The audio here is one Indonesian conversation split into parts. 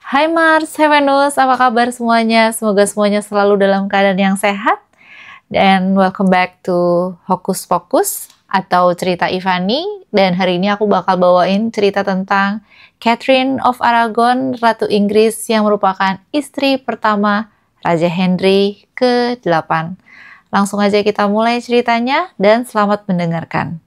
Hai Mars, hai Venus, apa kabar semuanya? Semoga semuanya selalu dalam keadaan yang sehat. Dan welcome back to Hokus Pokus atau cerita Ivani. Dan hari ini aku bakal bawain cerita tentang Catherine of Aragon, Ratu Inggris yang merupakan istri pertama Raja Henry ke-8. Langsung aja kita mulai ceritanya dan selamat mendengarkan.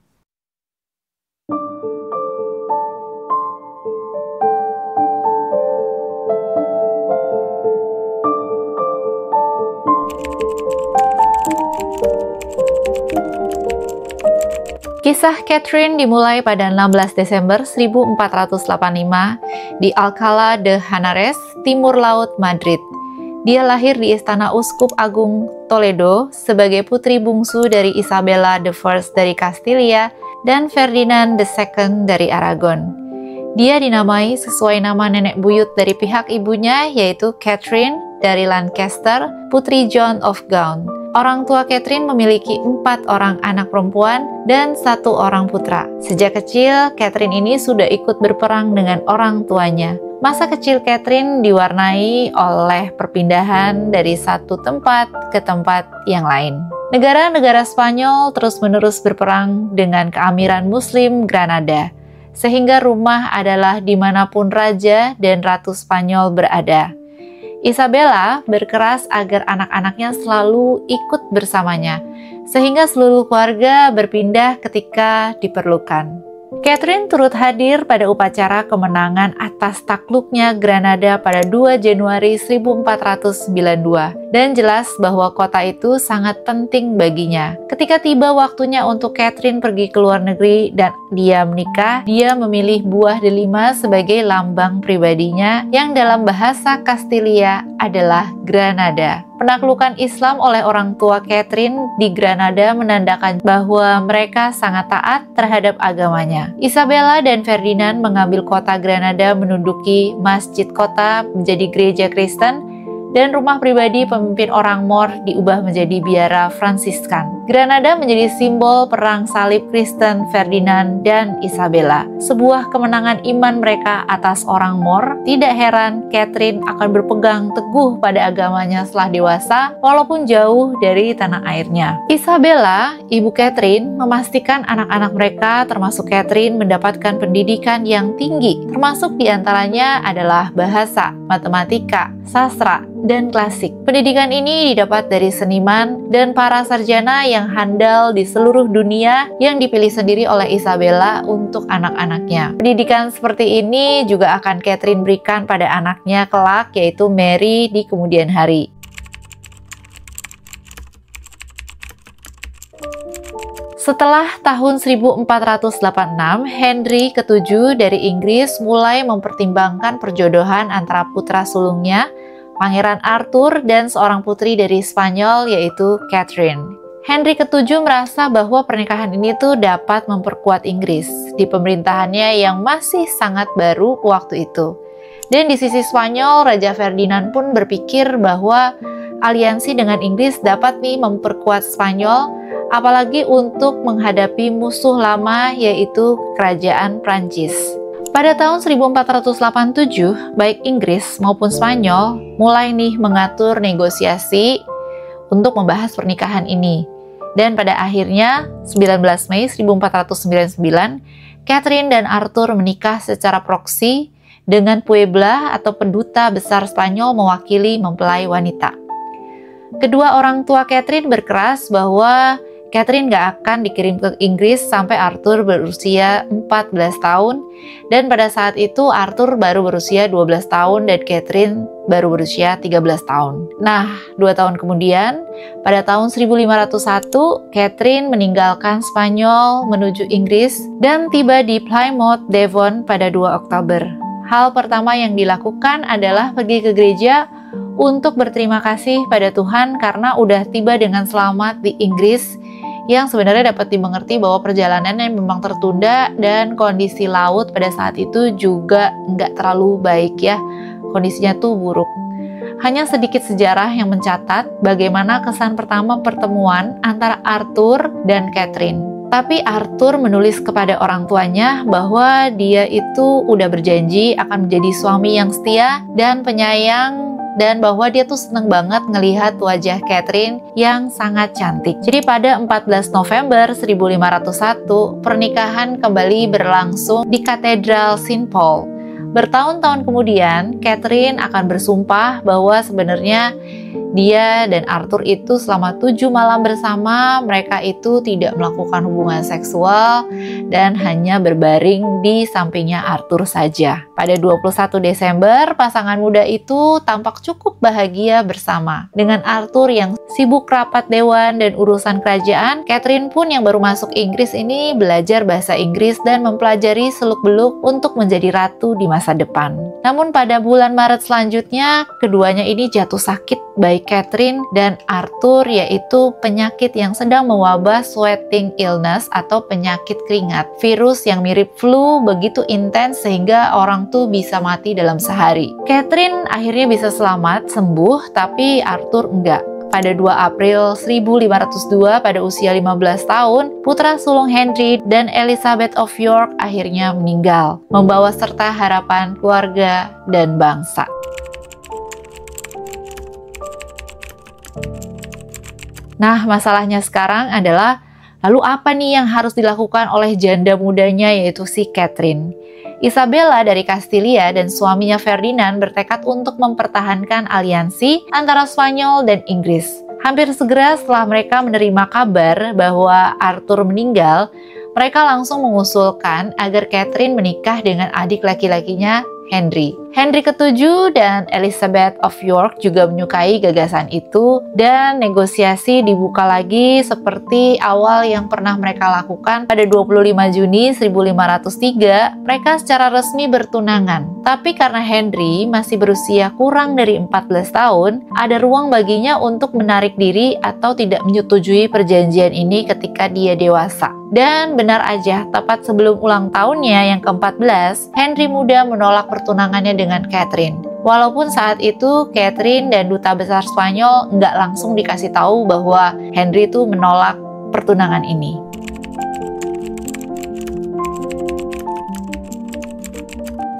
Kisah Catherine dimulai pada 16 Desember 1485 di Alcalá de Henares, timur laut Madrid. Dia lahir di Istana Uskup Agung Toledo sebagai putri bungsu dari Isabella I dari Kastilia dan Ferdinand II dari Aragon. Dia dinamai sesuai nama nenek buyut dari pihak ibunya, yaitu Catherine dari Lancaster, putri John of Gaunt. Orang tua Catherine memiliki 4 orang anak perempuan dan 1 orang putra. Sejak kecil, Catherine ini sudah ikut berperang dengan orang tuanya. Masa kecil Catherine diwarnai oleh perpindahan dari satu tempat ke tempat yang lain. Negara-negara Spanyol terus-menerus berperang dengan keamiran Muslim Granada, sehingga rumah adalah dimanapun raja dan ratu Spanyol berada. Isabella berkeras agar anak-anaknya selalu ikut bersamanya, sehingga seluruh keluarga berpindah ketika diperlukan. Catherine turut hadir pada upacara kemenangan atas takluknya Granada pada 2 Januari 1492, dan jelas bahwa kota itu sangat penting baginya. Ketika tiba waktunya untuk Catherine pergi ke luar negeri dan dia menikah, dia memilih buah delima sebagai lambang pribadinya yang dalam bahasa Kastilia adalah Granada. Penaklukan Islam oleh orang tua Catherine di Granada menandakan bahwa mereka sangat taat terhadap agamanya. Isabella dan Ferdinand mengambil kota Granada, menduduki masjid kota menjadi gereja Kristen, dan rumah pribadi pemimpin orang Moor diubah menjadi biara Fransiskan. Granada menjadi simbol perang salib Kristen Ferdinand dan Isabella, sebuah kemenangan iman mereka atas orang Moor. Tidak heran Catherine akan berpegang teguh pada agamanya setelah dewasa, walaupun jauh dari tanah airnya. Isabella, ibu Catherine, memastikan anak-anak mereka termasuk Catherine mendapatkan pendidikan yang tinggi, termasuk diantaranya adalah bahasa, matematika, sastra, dan klasik. Pendidikan ini didapat dari seniman dan para sarjana yang handal di seluruh dunia yang dipilih sendiri oleh Isabella untuk anak-anaknya. Pendidikan seperti ini juga akan Catherine berikan pada anaknya kelak, yaitu Mary di kemudian hari. Setelah tahun 1486, Henry ke-7 dari Inggris mulai mempertimbangkan perjodohan antara putra sulungnya, Pangeran Arthur, dan seorang putri dari Spanyol, yaitu Catherine. Henry ke-7 merasa bahwa pernikahan ini tuh dapat memperkuat Inggris di pemerintahannya yang masih sangat baru waktu itu. Dan di sisi Spanyol, Raja Ferdinand pun berpikir bahwa aliansi dengan Inggris dapat nih memperkuat Spanyol, apalagi untuk menghadapi musuh lama, yaitu Kerajaan Prancis. Pada tahun 1487, baik Inggris maupun Spanyol mulai nih mengatur negosiasi untuk membahas pernikahan ini. Dan pada akhirnya, 19 Mei 1499, Catherine dan Arthur menikah secara proksi dengan Puebla atau penduta besar Spanyol mewakili mempelai wanita. Kedua orang tua Catherine berkeras bahwa Catherine gak akan dikirim ke Inggris sampai Arthur berusia 14 tahun, dan pada saat itu Arthur baru berusia 12 tahun dan Catherine baru berusia 13 tahun. Nah, 2 tahun kemudian, pada tahun 1501, Catherine meninggalkan Spanyol menuju Inggris dan tiba di Plymouth, Devon pada 2 Oktober. Hal pertama yang dilakukan adalah pergi ke gereja untuk berterima kasih pada Tuhan karena udah tiba dengan selamat di Inggris, yang sebenarnya dapat dimengerti bahwa perjalanannya memang tertunda dan kondisi laut pada saat itu juga nggak terlalu baik ya, kondisinya tuh buruk. Hanya sedikit sejarah yang mencatat bagaimana kesan pertama pertemuan antara Arthur dan Catherine. Tapi Arthur menulis kepada orang tuanya bahwa dia itu udah berjanji akan menjadi suami yang setia dan penyayang, dan bahwa dia tuh seneng banget ngelihat wajah Catherine yang sangat cantik. Jadi pada 14 November 1501, pernikahan kembali berlangsung di Katedral St. Paul. Bertahun-tahun kemudian, Catherine akan bersumpah bahwa sebenarnya dia dan Arthur itu selama 7 malam bersama, mereka itu tidak melakukan hubungan seksual dan hanya berbaring di sampingnya Arthur saja. Pada 21 Desember, pasangan muda itu tampak cukup bahagia bersama. Dengan Arthur yang sibuk rapat dewan dan urusan kerajaan, Catherine pun yang baru masuk Inggris ini belajar bahasa Inggris dan mempelajari seluk-beluk untuk menjadi ratu di masa depan. Namun pada bulan Maret selanjutnya, keduanya ini jatuh sakit, baik Catherine dan Arthur, yaitu penyakit yang sedang mewabah, sweating illness atau penyakit keringat. Virus yang mirip flu begitu intens sehingga orang tuh bisa mati dalam sehari. Catherine akhirnya bisa selamat, sembuh, tapi Arthur enggak. Pada 2 April 1502 pada usia 15 tahun, putra sulung Henry dan Elizabeth of York akhirnya meninggal, membawa serta harapan keluarga dan bangsa. Nah, masalahnya sekarang adalah, lalu apa nih yang harus dilakukan oleh janda mudanya, yaitu si Catherine? Isabella dari Kastilia dan suaminya Ferdinand bertekad untuk mempertahankan aliansi antara Spanyol dan Inggris. Hampir segera setelah mereka menerima kabar bahwa Arthur meninggal, mereka langsung mengusulkan agar Catherine menikah dengan adik laki-lakinya Henry. Henry ke-7 dan Elizabeth of York juga menyukai gagasan itu, dan negosiasi dibuka lagi seperti awal yang pernah mereka lakukan. Pada 25 Juni 1503, mereka secara resmi bertunangan. Tapi karena Henry masih berusia kurang dari 14 tahun, ada ruang baginya untuk menarik diri atau tidak menyetujui perjanjian ini ketika dia dewasa. Dan benar aja, tepat sebelum ulang tahunnya yang ke-14, Henry muda menolak pertunangannya dengan Catherine. Walaupun saat itu Catherine dan duta besar Spanyol nggak langsung dikasih tahu bahwa Henry itu menolak pertunangan ini.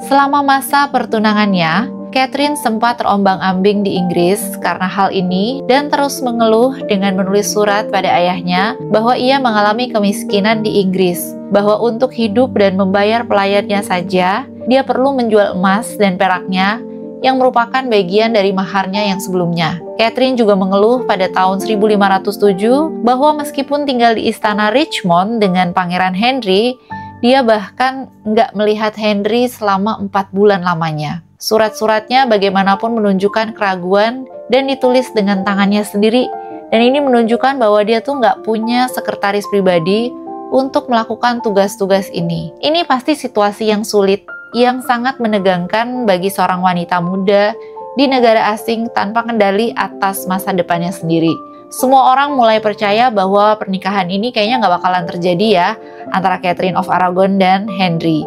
Selama masa pertunangannya, Catherine sempat terombang-ambing di Inggris karena hal ini dan terus mengeluh dengan menulis surat pada ayahnya bahwa ia mengalami kemiskinan di Inggris, bahwa untuk hidup dan membayar pelayannya saja, dia perlu menjual emas dan peraknya yang merupakan bagian dari maharnya yang sebelumnya. Catherine juga mengeluh pada tahun 1507 bahwa meskipun tinggal di istana Richmond dengan Pangeran Henry, dia bahkan nggak melihat Henry selama 4 bulan lamanya. Surat-suratnya bagaimanapun menunjukkan keraguan dan ditulis dengan tangannya sendiri. Dan ini menunjukkan bahwa dia tuh nggak punya sekretaris pribadi untuk melakukan tugas-tugas ini. Ini pasti situasi yang sulit, yang sangat menegangkan bagi seorang wanita muda di negara asing tanpa kendali atas masa depannya sendiri. Semua orang mulai percaya bahwa pernikahan ini kayaknya nggak bakalan terjadi ya antara Catherine of Aragon dan Henry.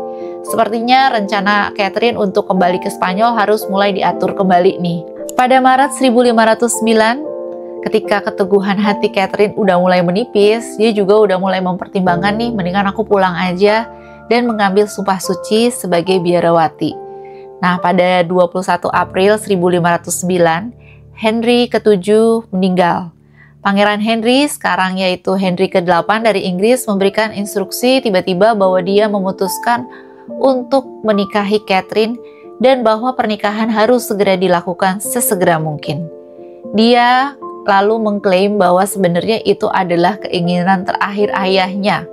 Sepertinya rencana Catherine untuk kembali ke Spanyol harus mulai diatur kembali nih. Pada Maret 1509, ketika keteguhan hati Catherine udah mulai menipis, dia juga udah mulai mempertimbangkan nih, mendingan aku pulang aja dan mengambil sumpah suci sebagai biarawati. Nah, pada 21 April 1509, Henry ke-7 meninggal. Pangeran Henry, sekarang yaitu Henry ke-8 dari Inggris, memberikan instruksi tiba-tiba bahwa dia memutuskan untuk menikahi Catherine dan bahwa pernikahan harus segera dilakukan sesegera mungkin. Dia lalu mengklaim bahwa sebenarnya itu adalah keinginan terakhir ayahnya.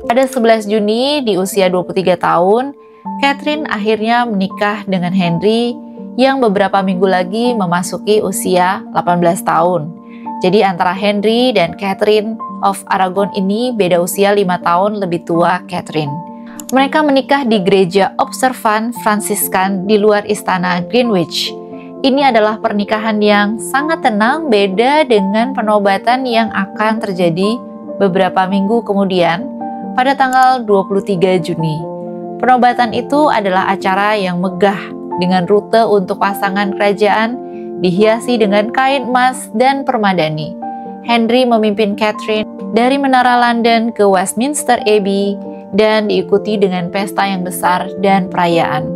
Pada 11 Juni di usia 23 tahun, Catherine akhirnya menikah dengan Henry yang beberapa minggu lagi memasuki usia 18 tahun. Jadi antara Henry dan Catherine of Aragon ini beda usia 5 tahun lebih tua Catherine. Mereka menikah di gereja Observan Fransiskan di luar istana Greenwich. Ini adalah pernikahan yang sangat tenang, beda dengan penobatan yang akan terjadi beberapa minggu kemudian pada tanggal 23 Juni. Penobatan itu adalah acara yang megah dengan rute untuk pasangan kerajaan dihiasi dengan kain emas dan permadani. Henry memimpin Catherine dari Menara London ke Westminster Abbey dan diikuti dengan pesta yang besar dan perayaan.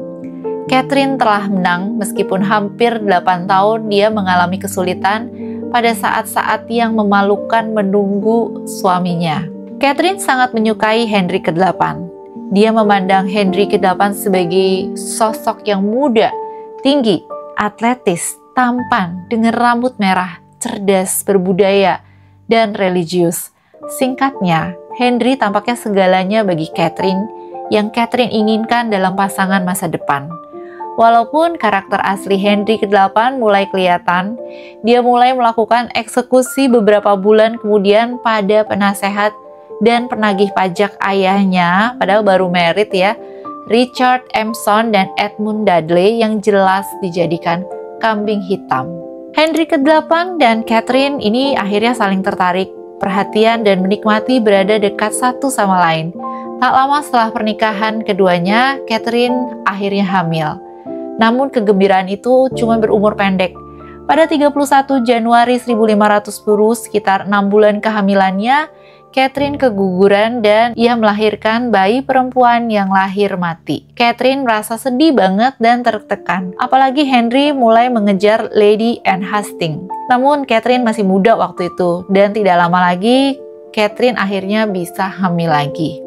Catherine telah menang meskipun hampir 8 tahun dia mengalami kesulitan pada saat-saat yang memalukan menunggu suaminya. Catherine sangat menyukai Henry ke-8. Dia memandang Henry ke-8 sebagai sosok yang muda, tinggi, atletis, tampan, dengan rambut merah, cerdas, berbudaya, dan religius. Singkatnya, Henry tampaknya segalanya bagi Catherine yang Catherine inginkan dalam pasangan masa depan. Walaupun karakter asli Henry ke-8 mulai kelihatan, dia mulai melakukan eksekusi beberapa bulan kemudian pada penasehat dan penagih pajak ayahnya, padahal baru married ya, Richard Empson dan Edmund Dudley yang jelas dijadikan kambing hitam. Henry ke-8 dan Catherine ini akhirnya saling tertarik, perhatian dan menikmati berada dekat satu sama lain. Tak lama setelah pernikahan keduanya, Catherine akhirnya hamil. Namun kegembiraan itu cuma berumur pendek. Pada 31 Januari 1510, sekitar 6 bulan kehamilannya, Catherine keguguran dan ia melahirkan bayi perempuan yang lahir mati. Catherine merasa sedih banget dan tertekan. Apalagi Henry mulai mengejar Lady Anne Hastings. Namun Catherine masih muda waktu itu dan tidak lama lagi Catherine akhirnya bisa hamil lagi.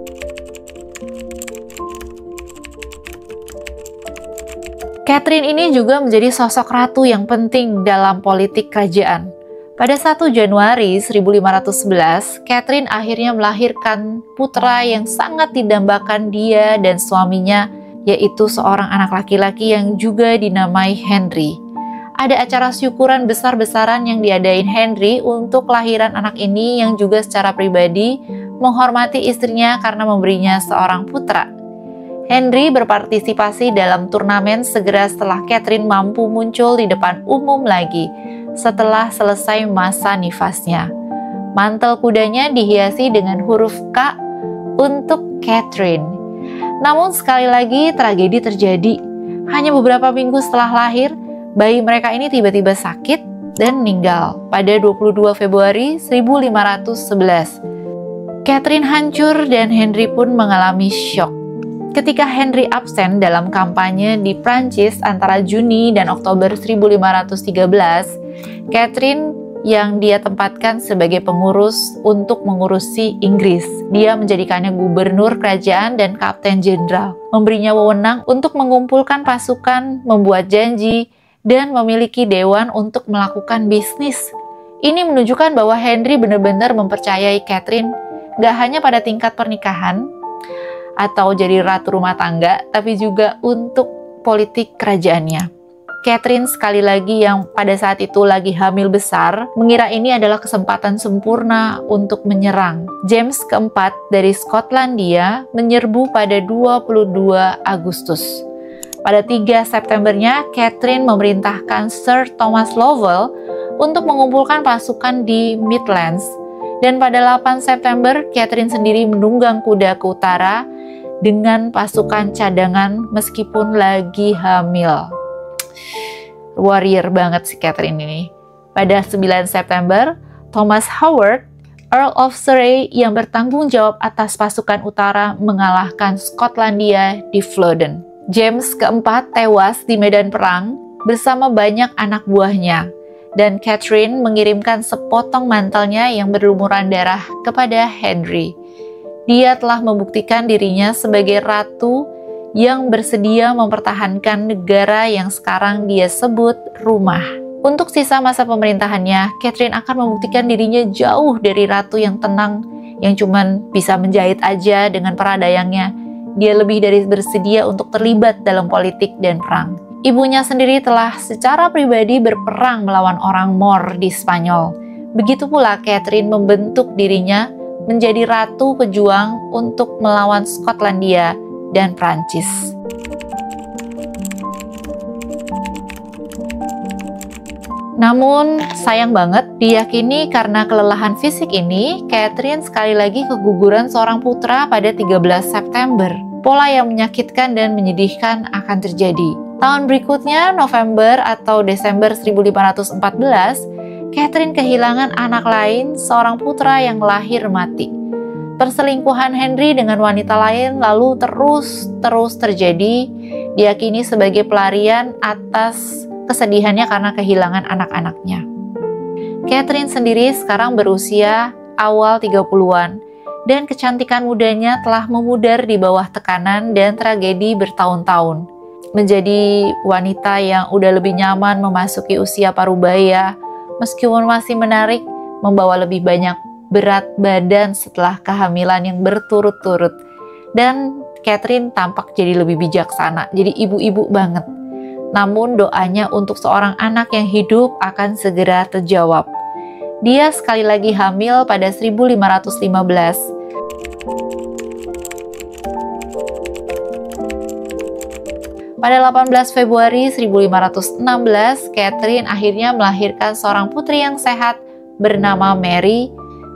Catherine ini juga menjadi sosok ratu yang penting dalam politik kerajaan. Pada 1 Januari 1511, Catherine akhirnya melahirkan putra yang sangat didambakan dia dan suaminya, yaitu seorang anak laki-laki yang juga dinamai Henry. Ada acara syukuran besar-besaran yang diadain Henry untuk kelahiran anak ini yang juga secara pribadi menghormati istrinya karena memberinya seorang putra. Henry berpartisipasi dalam turnamen segera setelah Catherine mampu muncul di depan umum lagi setelah selesai masa nifasnya. Mantel kudanya dihiasi dengan huruf K untuk Catherine. Namun sekali lagi tragedi terjadi. Hanya beberapa minggu setelah lahir, bayi mereka ini tiba-tiba sakit dan meninggal pada 22 Februari 1511. Catherine hancur dan Henry pun mengalami syok. Ketika Henry absen dalam kampanye di Prancis antara Juni dan Oktober 1513, Catherine yang dia tempatkan sebagai pengurus untuk mengurusi Inggris. Dia menjadikannya gubernur kerajaan dan kapten jenderal, memberinya wewenang untuk mengumpulkan pasukan, membuat janji, dan memiliki dewan untuk melakukan bisnis. Ini menunjukkan bahwa Henry benar-benar mempercayai Catherine, gak hanya pada tingkat pernikahan atau jadi ratu rumah tangga, tapi juga untuk politik kerajaannya. Catherine sekali lagi yang pada saat itu lagi hamil besar, mengira ini adalah kesempatan sempurna untuk menyerang. James keempat dari Skotlandia menyerbu pada 22 Agustus. Pada 3 Septembernya, Catherine memerintahkan Sir Thomas Lowell untuk mengumpulkan pasukan di Midlands. Dan pada 8 September, Catherine sendiri menunggang kuda ke utara dengan pasukan cadangan meskipun lagi hamil. Warrior banget si Catherine ini. Pada 9 September, Thomas Howard, Earl of Surrey yang bertanggung jawab atas pasukan utara mengalahkan Skotlandia di Flodden. James keempat tewas di medan perang bersama banyak anak buahnya, dan Catherine mengirimkan sepotong mantelnya yang berlumuran darah kepada Henry. Dia telah membuktikan dirinya sebagai ratu yang bersedia mempertahankan negara yang sekarang dia sebut rumah. Untuk sisa masa pemerintahannya, Catherine akan membuktikan dirinya jauh dari ratu yang tenang, yang cuman bisa menjahit aja dengan para dayangnya. Dia lebih dari bersedia untuk terlibat dalam politik dan perang. Ibunya sendiri telah secara pribadi berperang melawan orang Moor di Spanyol. Begitu pula Catherine membentuk dirinya menjadi ratu pejuang untuk melawan Skotlandia dan Prancis. Namun sayang banget, diyakini karena kelelahan fisik ini, Catherine sekali lagi keguguran seorang putra pada 13 September. Pola yang menyakitkan dan menyedihkan akan terjadi. Tahun berikutnya, November atau Desember 1514, Catherine kehilangan anak lain, seorang putra yang lahir mati. Perselingkuhan Henry dengan wanita lain lalu terus terjadi, diyakini sebagai pelarian atas kesedihannya karena kehilangan anak-anaknya. Catherine sendiri sekarang berusia awal 30-an, dan kecantikan mudanya telah memudar di bawah tekanan dan tragedi bertahun-tahun. Menjadi wanita yang udah lebih nyaman memasuki usia parubaya, meskipun masih menarik, membawa lebih banyak berat badan setelah kehamilan yang berturut-turut. Dan Catherine tampak jadi lebih bijaksana, jadi ibu-ibu banget. Namun doanya untuk seorang anak yang hidup akan segera terjawab. Dia sekali lagi hamil pada 1515. Pada 18 Februari 1516, Catherine akhirnya melahirkan seorang putri yang sehat bernama Mary,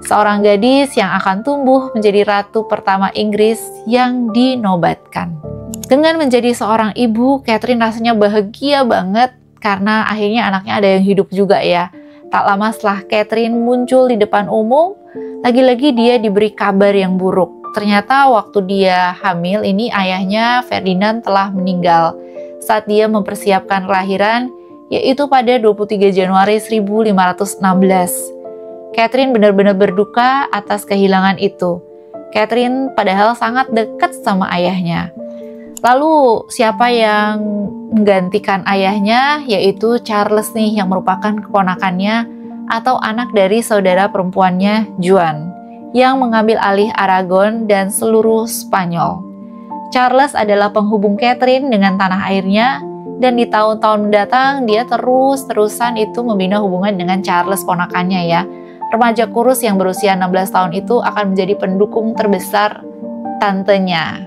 seorang gadis yang akan tumbuh menjadi ratu pertama Inggris yang dinobatkan. Dengan menjadi seorang ibu, Catherine rasanya bahagia banget karena akhirnya anaknya ada yang hidup juga ya. Tak lama setelah Catherine muncul di depan umum, lagi-lagi dia diberi kabar yang buruk. Ternyata waktu dia hamil ini ayahnya Ferdinand telah meninggal saat dia mempersiapkan kelahiran, yaitu pada 23 Januari 1516. Catherine benar-benar berduka atas kehilangan itu. Catherine padahal sangat dekat sama ayahnya. Lalu siapa yang menggantikan ayahnya, yaitu Charles nih yang merupakan keponakannya atau anak dari saudara perempuannya Juan, yang mengambil alih Aragon dan seluruh Spanyol. Charles adalah penghubung Catherine dengan tanah airnya, dan di tahun-tahun mendatang dia terus-terusan itu membina hubungan dengan Charles ponakannya ya. Remaja kurus yang berusia 16 tahun itu akan menjadi pendukung terbesar tantenya.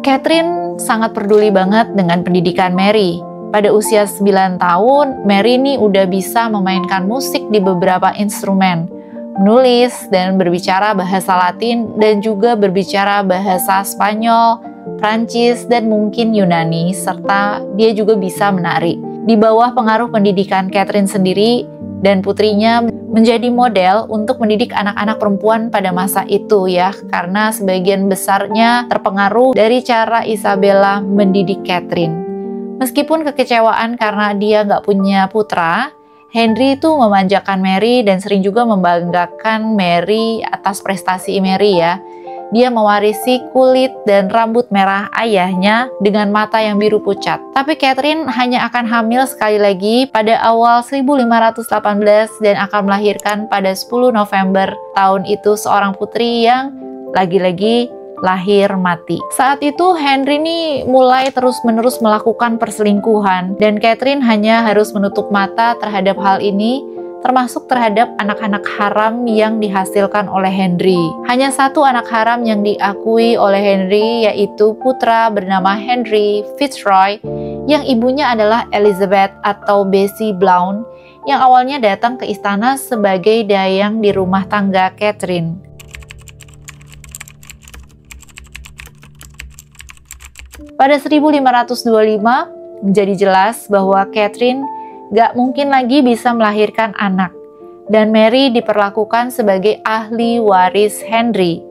Catherine sangat peduli banget dengan pendidikan Mary. Pada usia 9 tahun, Mary ini udah bisa memainkan musik di beberapa instrumen, menulis dan berbicara bahasa Latin, dan juga berbicara bahasa Spanyol, Prancis, dan mungkin Yunani, serta dia juga bisa menari. Di bawah pengaruh pendidikan Catherine sendiri dan putrinya menjadi model untuk mendidik anak-anak perempuan pada masa itu ya, karena sebagian besarnya terpengaruh dari cara Isabella mendidik Catherine. Meskipun kekecewaan karena dia nggak punya putra, Henry itu memanjakan Mary dan sering juga membanggakan Mary atas prestasi Mary ya. Dia mewarisi kulit dan rambut merah ayahnya dengan mata yang biru pucat. Tapi Catherine hanya akan hamil sekali lagi pada awal 1518 dan akan melahirkan pada 10 November tahun itu seorang putri yang lagi-lagi lahir mati. Saat itu Henry ini mulai terus-menerus melakukan perselingkuhan dan Catherine hanya harus menutup mata terhadap hal ini, termasuk terhadap anak-anak haram yang dihasilkan oleh Henry. Hanya satu anak haram yang diakui oleh Henry, yaitu putra bernama Henry Fitzroy, yang ibunya adalah Elizabeth atau Bessie Blount, yang awalnya datang ke istana sebagai dayang di rumah tangga Catherine. Pada 1525, menjadi jelas bahwa Catherine gak mungkin lagi bisa melahirkan anak, dan Mary diperlakukan sebagai ahli waris Henry.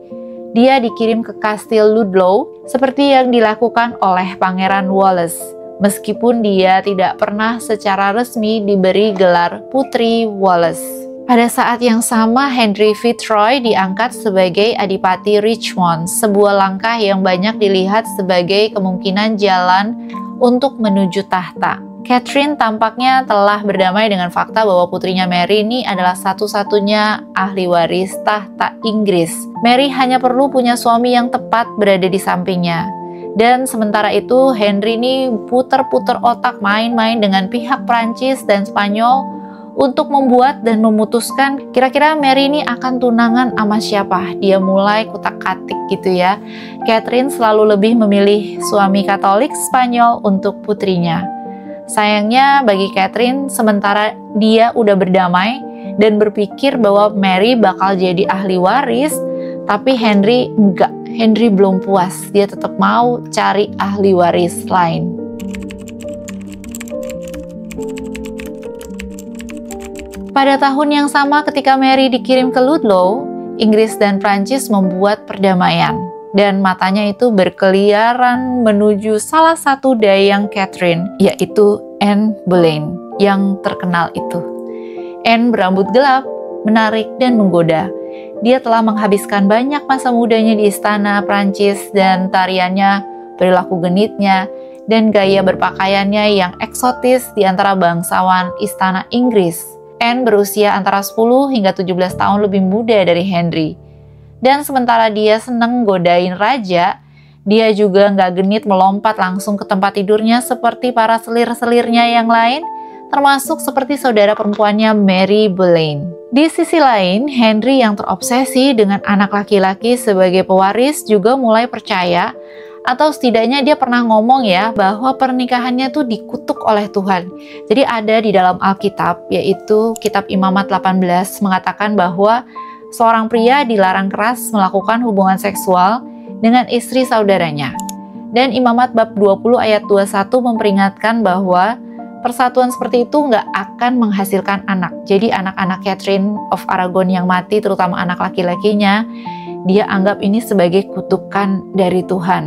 Dia dikirim ke kastil Ludlow seperti yang dilakukan oleh Pangeran Wallace, meskipun dia tidak pernah secara resmi diberi gelar Putri Wallace. Pada saat yang sama, Henry Fitzroy diangkat sebagai Adipati Richmond, sebuah langkah yang banyak dilihat sebagai kemungkinan jalan untuk menuju tahta. Catherine tampaknya telah berdamai dengan fakta bahwa putrinya Mary ini adalah satu-satunya ahli waris tahta Inggris. Mary hanya perlu punya suami yang tepat berada di sampingnya. Dan sementara itu Henry ini puter-puter otak main-main dengan pihak Prancis dan Spanyol untuk membuat dan memutuskan kira-kira Mary ini akan tunangan sama siapa. Dia mulai kutak-katik gitu ya. Catherine selalu lebih memilih suami Katolik Spanyol untuk putrinya. Sayangnya bagi Catherine, sementara dia udah berdamai dan berpikir bahwa Mary bakal jadi ahli waris, tapi Henry enggak. Henry belum puas, dia tetap mau cari ahli waris lain. Pada tahun yang sama ketika Mary dikirim ke Ludlow, Inggris dan Prancis membuat perdamaian. Dan matanya itu berkeliaran menuju salah satu dayang Catherine, yaitu Anne Boleyn yang terkenal itu. Anne berambut gelap, menarik dan menggoda. Dia telah menghabiskan banyak masa mudanya di istana Prancis dan tariannya, perilaku genitnya, dan gaya berpakaiannya yang eksotis di antara bangsawan istana Inggris. Anne berusia antara 10 hingga 17 tahun lebih muda dari Henry. Dan sementara dia seneng godain raja, dia juga nggak genit melompat langsung ke tempat tidurnya seperti para selir-selirnya yang lain, termasuk seperti saudara perempuannya Mary Boleyn. Di sisi lain, Henry yang terobsesi dengan anak laki-laki sebagai pewaris juga mulai percaya, atau setidaknya dia pernah ngomong ya, bahwa pernikahannya tuh dikutuk oleh Tuhan. Jadi ada di dalam Alkitab, yaitu kitab Imamat 18 mengatakan bahwa seorang pria dilarang keras melakukan hubungan seksual dengan istri saudaranya. Dan Imamat bab 20 ayat 21 memperingatkan bahwa persatuan seperti itu nggak akan menghasilkan anak. Jadi anak-anak Catherine of Aragon yang mati, terutama anak laki-lakinya, dia anggap ini sebagai kutukan dari Tuhan.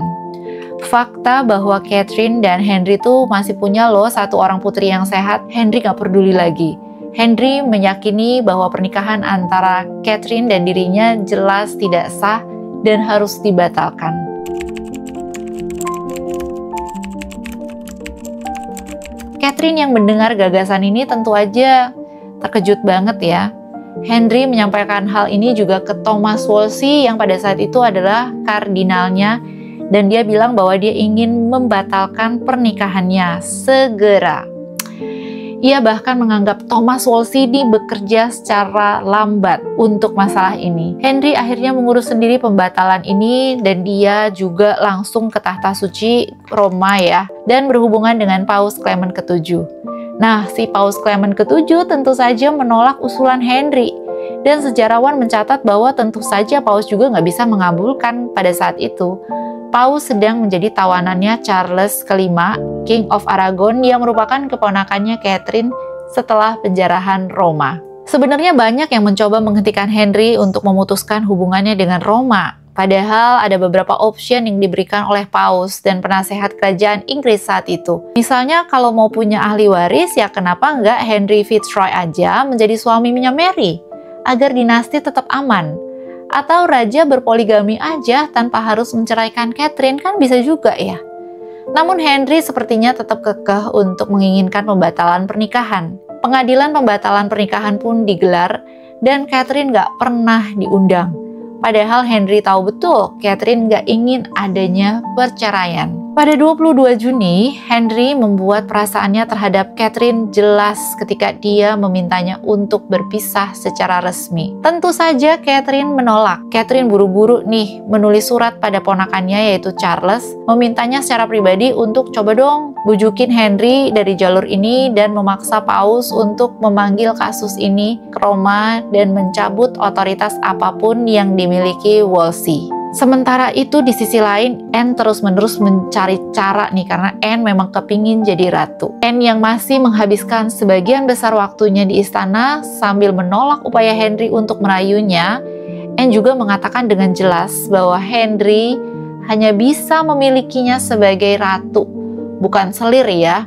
Fakta bahwa Catherine dan Henry tuh masih punya loh satu orang putri yang sehat, Henry nggak peduli lagi. Henry meyakini bahwa pernikahan antara Catherine dan dirinya jelas tidak sah dan harus dibatalkan. Catherine yang mendengar gagasan ini tentu aja terkejut banget ya. Henry menyampaikan hal ini juga ke Thomas Wolsey yang pada saat itu adalah kardinalnya, dan dia bilang bahwa dia ingin membatalkan pernikahannya segera. Ia bahkan menganggap Thomas Wolsey bekerja secara lambat untuk masalah ini. Henry akhirnya mengurus sendiri pembatalan ini dan dia juga langsung ke tahta suci Roma ya, dan berhubungan dengan Paus Clement ke-7. Nah, si Paus Clement ke-7 tentu saja menolak usulan Henry. Dan sejarawan mencatat bahwa tentu saja Paus juga nggak bisa mengabulkan pada saat itu. Paus sedang menjadi tawanannya Charles V, King of Aragon, yang merupakan keponakannya Catherine setelah penjarahan Roma. Sebenarnya banyak yang mencoba menghentikan Henry untuk memutuskan hubungannya dengan Roma. Padahal ada beberapa opsi yang diberikan oleh Paus dan penasehat kerajaan Inggris saat itu. Misalnya kalau mau punya ahli waris, ya kenapa nggak Henry Fitzroy aja menjadi suaminya Mary, agar dinasti tetap aman. Atau raja berpoligami aja tanpa harus menceraikan Catherine, kan bisa juga ya. Namun Henry sepertinya tetap kekeh untuk menginginkan pembatalan pernikahan. Pengadilan pembatalan pernikahan pun digelar dan Catherine gak pernah diundang. Padahal Henry tahu betul Catherine gak ingin adanya perceraian. Pada 22 Juni, Henry membuat perasaannya terhadap Catherine jelas ketika dia memintanya untuk berpisah secara resmi. Tentu saja Catherine menolak. Catherine buru-buru nih menulis surat pada ponakannya yaitu Charles, memintanya secara pribadi untuk coba dong bujukin Henry dari jalur ini dan memaksa Paus untuk memanggil kasus ini ke Roma dan mencabut otoritas apapun yang dimiliki Wolsey. Sementara itu di sisi lain, Anne terus-menerus mencari cara nih karena Anne memang kepingin jadi ratu. Anne yang masih menghabiskan sebagian besar waktunya di istana sambil menolak upaya Henry untuk merayunya, Anne juga mengatakan dengan jelas bahwa Henry hanya bisa memilikinya sebagai ratu, bukan selir ya,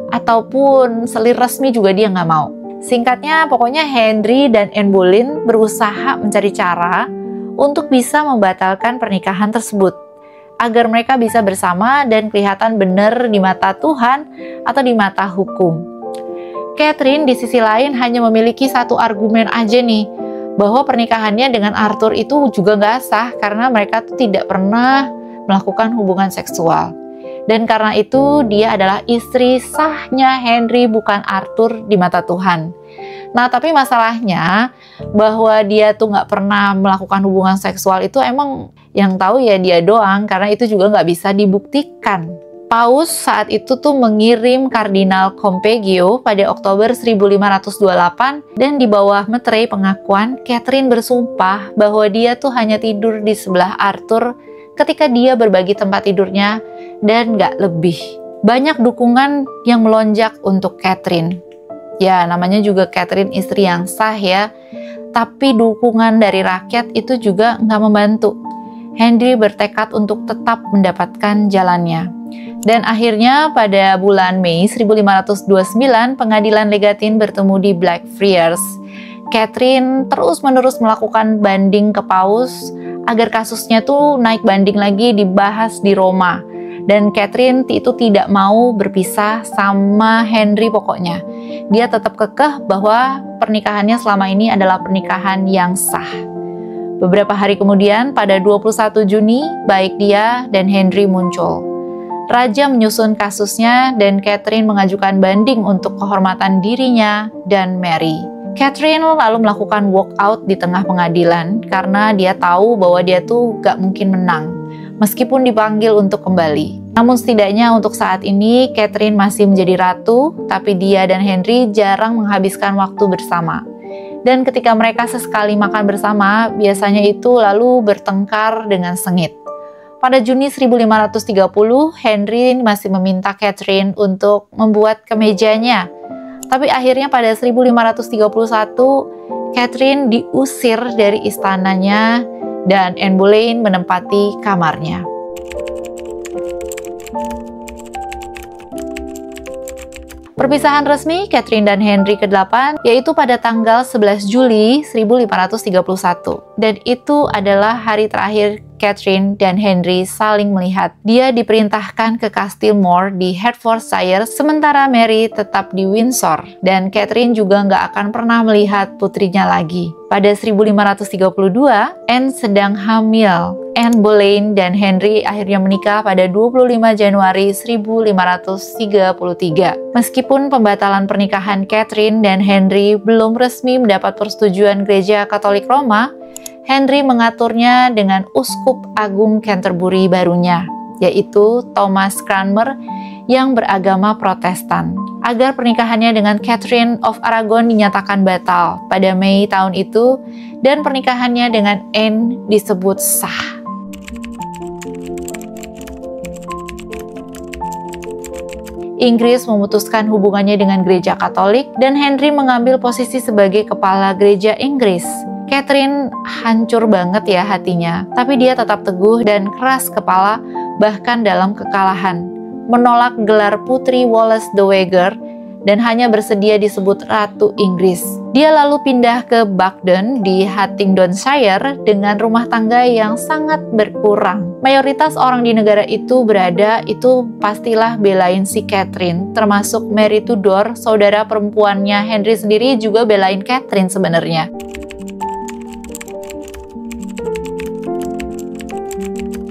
ataupun selir resmi juga dia nggak mau. Singkatnya, pokoknya Henry dan Anne Boleyn berusaha mencari cara untuk bisa membatalkan pernikahan tersebut, agar mereka bisa bersama dan kelihatan benar di mata Tuhan atau di mata hukum. Catherine di sisi lain hanya memiliki satu argumen aja nih, bahwa pernikahannya dengan Arthur itu juga nggak sah karena mereka tuh tidak pernah melakukan hubungan seksual. Dan karena itu dia adalah istri sahnya Henry, bukan Arthur di mata Tuhan. Nah, tapi masalahnya bahwa dia tuh nggak pernah melakukan hubungan seksual itu emang yang tahu ya dia doang, karena itu juga nggak bisa dibuktikan. Paus saat itu tuh mengirim Kardinal Campeggio pada Oktober 1528 dan di bawah meterai pengakuan, Catherine bersumpah bahwa dia tuh hanya tidur di sebelah Arthur ketika dia berbagi tempat tidurnya dan nggak lebih. Banyak dukungan yang melonjak untuk Catherine. Ya, namanya juga Catherine istri yang sah ya. Tapi dukungan dari rakyat itu juga nggak membantu. Henry bertekad untuk tetap mendapatkan jalannya. Dan akhirnya pada bulan Mei 1529, pengadilan legatin bertemu di Blackfriars. Catherine terus-menerus melakukan banding ke Paus agar kasusnya tuh naik banding lagi dibahas di Roma. Dan Catherine itu tidak mau berpisah sama Henry pokoknya. Dia tetap kekeh bahwa pernikahannya selama ini adalah pernikahan yang sah. Beberapa hari kemudian, pada 21 Juni, baik dia dan Henry muncul. Raja menyusun kasusnya dan Catherine mengajukan banding untuk kehormatan dirinya dan Mary. Catherine lalu melakukan walkout di tengah pengadilan karena dia tahu bahwa dia tuh gak mungkin menang, meskipun dipanggil untuk kembali. Namun setidaknya untuk saat ini, Catherine masih menjadi ratu, tapi dia dan Henry jarang menghabiskan waktu bersama. Dan ketika mereka sesekali makan bersama, biasanya itu lalu bertengkar dengan sengit. Pada Juni 1530, Henry masih meminta Catherine untuk membuat kemejanya. Tapi akhirnya pada 1531, Catherine diusir dari istananya dan Anne Boleyn menempati kamarnya. Perpisahan resmi Catherine dan Henry ke-8 yaitu pada tanggal 11 Juli 1531. Dan itu adalah hari terakhir Catherine dan Henry saling melihat. Dia diperintahkan ke Kastil Moor di Hertfordshire, sementara Mary tetap di Windsor. Dan Catherine juga nggak akan pernah melihat putrinya lagi. Pada 1532, Anne sedang hamil. Anne Boleyn dan Henry akhirnya menikah pada 25 Januari 1533. Meskipun pembatalan pernikahan Catherine dan Henry belum resmi mendapat persetujuan Gereja Katolik Roma, Henry mengaturnya dengan Uskup Agung Canterbury barunya, yaitu Thomas Cranmer yang beragama Protestan, agar pernikahannya dengan Catherine of Aragon dinyatakan batal pada Mei tahun itu, dan pernikahannya dengan Anne disebut sah. Inggris memutuskan hubungannya dengan Gereja Katolik dan Henry mengambil posisi sebagai kepala Gereja Inggris. Catherine hancur banget ya hatinya, tapi dia tetap teguh dan keras kepala bahkan dalam kekalahan, menolak gelar Putri Wallace Dowager dan hanya bersedia disebut Ratu Inggris. Dia lalu pindah ke Buckden di Huntingdonshire dengan rumah tangga yang sangat berkurang. Mayoritas orang di negara itu pastilah belain si Catherine, termasuk Mary Tudor, saudara perempuannya Henry sendiri juga belain Catherine sebenarnya.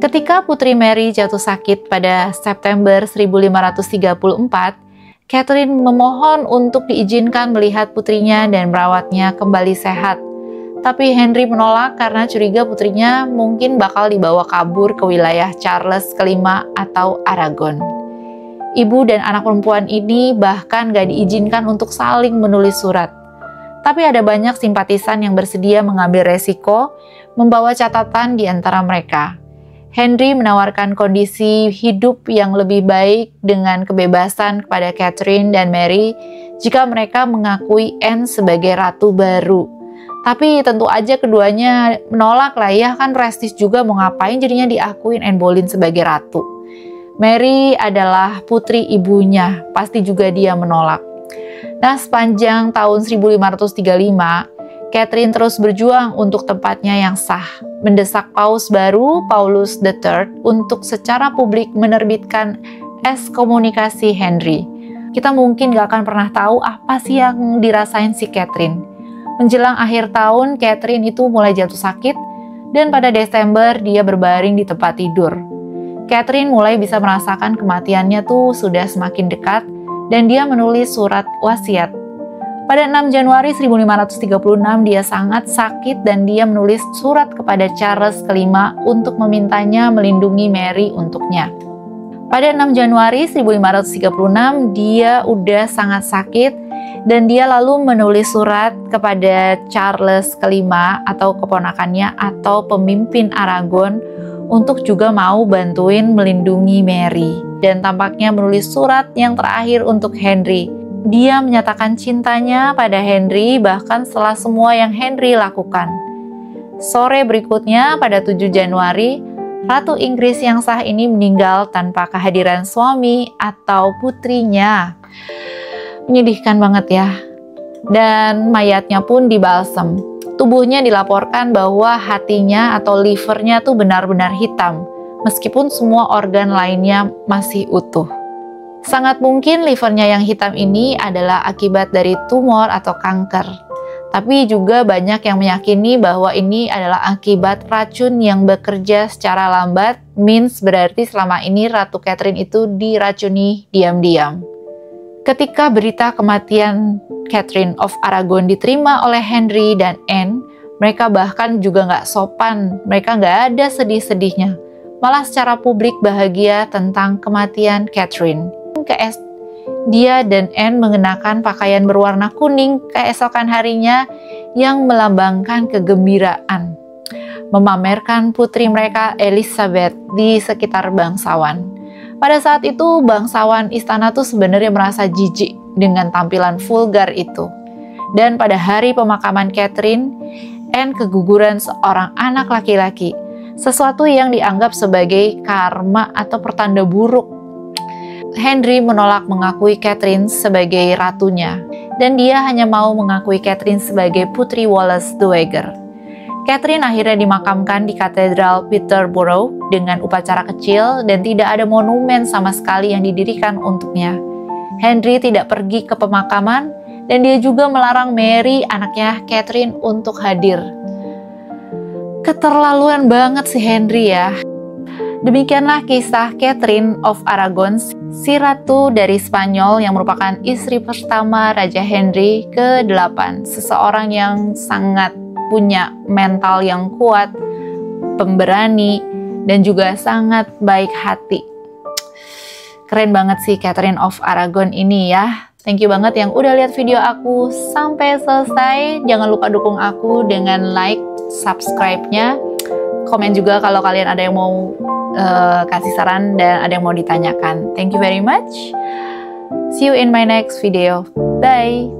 Ketika Putri Mary jatuh sakit pada September 1534, Catherine memohon untuk diizinkan melihat putrinya dan merawatnya kembali sehat. Tapi Henry menolak karena curiga putrinya mungkin bakal dibawa kabur ke wilayah Charles kelima atau Aragon. Ibu dan anak perempuan ini bahkan gak diizinkan untuk saling menulis surat. Tapi ada banyak simpatisan yang bersedia mengambil resiko membawa catatan di antara mereka. Henry menawarkan kondisi hidup yang lebih baik dengan kebebasan kepada Catherine dan Mary jika mereka mengakui Anne sebagai ratu baru. Tapi tentu aja keduanya menolak lah ya, kan prestis juga mau ngapain jadinya diakuin Anne Boleyn sebagai ratu. Mary adalah putri ibunya, pasti juga dia menolak. Nah, sepanjang tahun 1535, Catherine terus berjuang untuk tempatnya yang sah, mendesak Paus baru, Paulus III, untuk secara publik menerbitkan ekskomunikasi Henry. Kita mungkin gak akan pernah tahu apa sih yang dirasain si Catherine. Menjelang akhir tahun, Catherine itu mulai jatuh sakit, dan pada Desember dia berbaring di tempat tidur. Catherine mulai bisa merasakan kematiannya tuh sudah semakin dekat, dan dia menulis surat wasiat. Pada 6 Januari 1536 dia sangat sakit dan dia menulis surat kepada Charles kelima untuk memintanya melindungi Mary untuknya. Pada 6 Januari 1536 dia udah sangat sakit dan dia lalu menulis surat kepada Charles kelima atau keponakannya atau pemimpin Aragon untuk juga mau bantuin melindungi Mary, dan tampaknya menulis surat yang terakhir untuk Henry. dia menyatakan cintanya pada Henry bahkan setelah semua yang Henry lakukan. Sore berikutnya pada 7 Januari, Ratu Inggris yang sah ini meninggal tanpa kehadiran suami atau putrinya. Menyedihkan banget ya. Dan mayatnya pun dibalsem. Tubuhnya dilaporkan bahwa hatinya atau livernya tuh benar-benar hitam, meskipun semua organ lainnya masih utuh. Sangat mungkin livernya yang hitam ini adalah akibat dari tumor atau kanker. Tapi juga banyak yang meyakini bahwa ini adalah akibat racun yang bekerja secara lambat, means berarti selama ini Ratu Catherine itu diracuni diam-diam. Ketika berita kematian Catherine of Aragon diterima oleh Henry dan Anne, mereka bahkan juga nggak sopan, mereka nggak ada sedih-sedihnya. Malah secara publik bahagia tentang kematian Catherine. Dia dan Anne mengenakan pakaian berwarna kuning keesokan harinya yang melambangkan kegembiraan, memamerkan putri mereka Elizabeth di sekitar bangsawan. Pada saat itu bangsawan istana tuh sebenarnya merasa jijik dengan tampilan vulgar itu. Dan pada hari pemakaman Catherine, Anne keguguran seorang anak laki-laki, sesuatu yang dianggap sebagai karma atau pertanda buruk. Henry menolak mengakui Catherine sebagai ratunya, dan dia hanya mau mengakui Catherine sebagai putri Wallace Dowager. Catherine akhirnya dimakamkan di Katedral Peterborough dengan upacara kecil dan tidak ada monumen sama sekali yang didirikan untuknya. Henry tidak pergi ke pemakaman, dan dia juga melarang Mary, anaknya Catherine, untuk hadir. Keterlaluan banget si Henry ya. Demikianlah kisah Catherine of Aragon, si ratu dari Spanyol yang merupakan istri pertama Raja Henry ke-8, seseorang yang sangat punya mental yang kuat, pemberani, dan juga sangat baik hati. Keren banget sih Catherine of Aragon ini ya. Thank you banget yang udah lihat video aku sampai selesai. Jangan lupa dukung aku dengan like, subscribe-nya. Komen juga kalau kalian ada yang mau kasih saran dan ada yang mau ditanyakan. Thank you very much. See you in my next video. Bye.